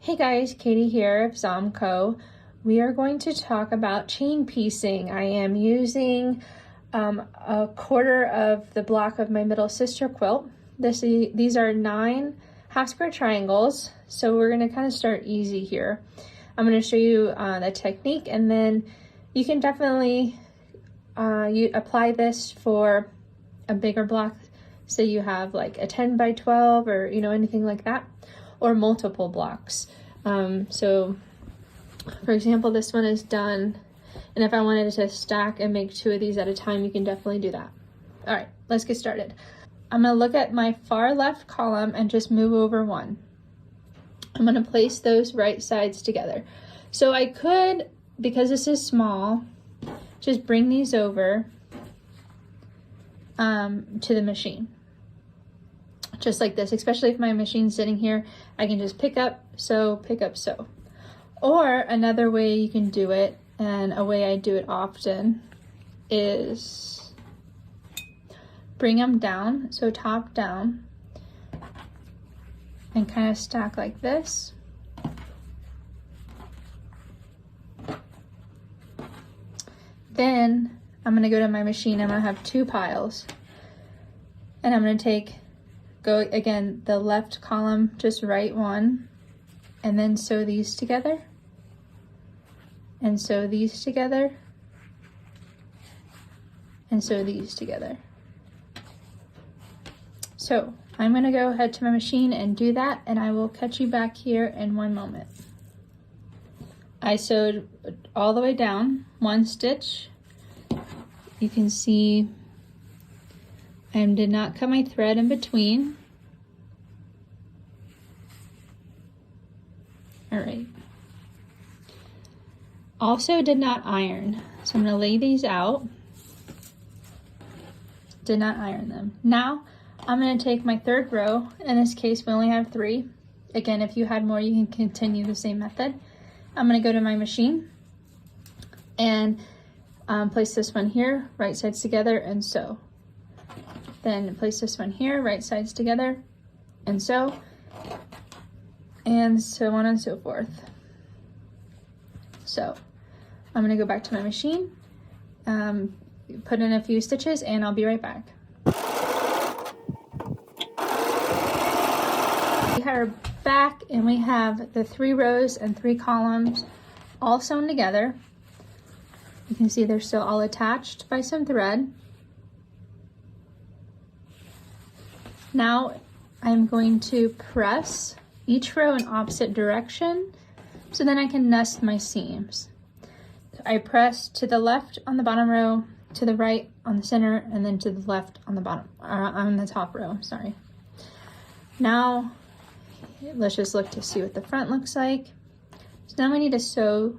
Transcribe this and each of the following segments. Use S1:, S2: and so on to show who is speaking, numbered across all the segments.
S1: Hey guys, Katie here of Zomco. We are going to talk about chain piecing. I am using a quarter of the block of my Middle Sister Quilt. These are 9 half square triangles, so we're going to kind of start easy here. I'm going to show you the technique, and then you can definitely you apply this for a bigger block. Say you have like a 10 by 12 or anything like that, or multiple blocks. So for example, this one is done, and if I wanted to stack and make 2 of these at a time, you can definitely do that. All right, let's get started. I'm going to look at my far left column and just move over 1. I'm going to place those right sides together. So I could, because this is small, just bring these over to the machine. Just like this, especially if my machine's sitting here, I can just pick up, sew, pick up, sew. Or another way you can do it, and a way I do it often, is bring them down, so top down, and kind of stack like this. Then I'm going to go to my machine. I'm going to have 2 piles, and I'm going to go again, the left column, just right 1, and then sew these together, and sew these together, and sew these together. So I'm going to go ahead to my machine and do that, and I will catch you back here in 1 moment. I sewed all the way down 1 stitch. You can see I did not cut my thread in between. All right. Also did not iron. So I'm going to lay these out. Did not iron them. Now I'm going to take my 3rd row. In this case, we only have 3. Again, if you had more, you can continue the same method. I'm going to go to my machine and place this one here, right sides together, and sew. Then place this one here, right sides together, and sew, and so on and so forth. So I'm going to go back to my machine, put in a few stitches, and I'll be right back. We are back, and we have the 3 rows and 3 columns all sewn together. You can see they're still all attached by some thread. Now I'm going to press each row in opposite direction, so then I can nest my seams. So I press to the left on the bottom row, to the right on the center, and then to the left on the bottom, on the top row, sorry. Now let's just look to see what the front looks like. So now we need to sew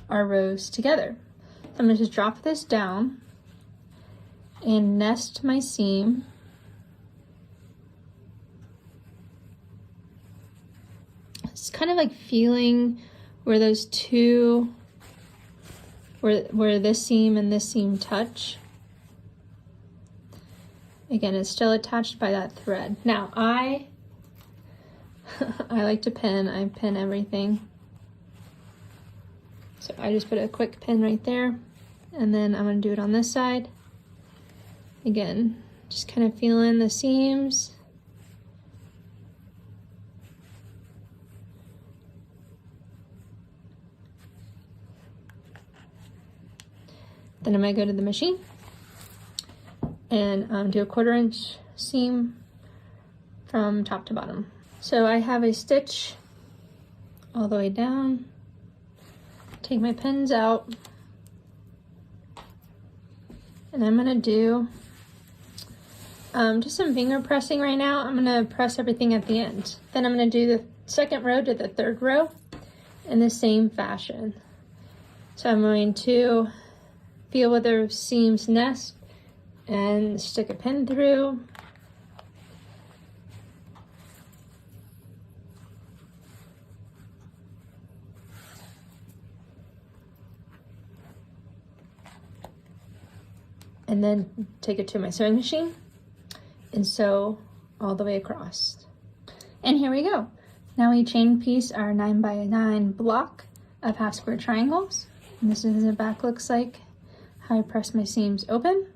S1: our rows together. So I'm going to just drop this down and nest my seam. It's kind of like feeling where those 2, where this seam and this seam touch. Again, it's still attached by that thread. Now I like to pin. I pin everything. So I just put a quick pin right there, and then I'm going to do it on this side. Again, just kind of feeling the seams. Then I'm going to go to the machine and do a 1/4 inch seam from top to bottom. So I have a stitch all the way down. Take my pins out, and I'm going to do just some finger pressing right now. I'm going to press everything at the end. Then I'm going to do the 2nd row to the 3rd row in the same fashion. So I'm going to feel where the seams nest and stick a pin through. And then take it to my sewing machine and sew all the way across. And here we go. Now we chain piece our 9x9 block of half square triangles. And this is what the back looks like, how I press my seams open.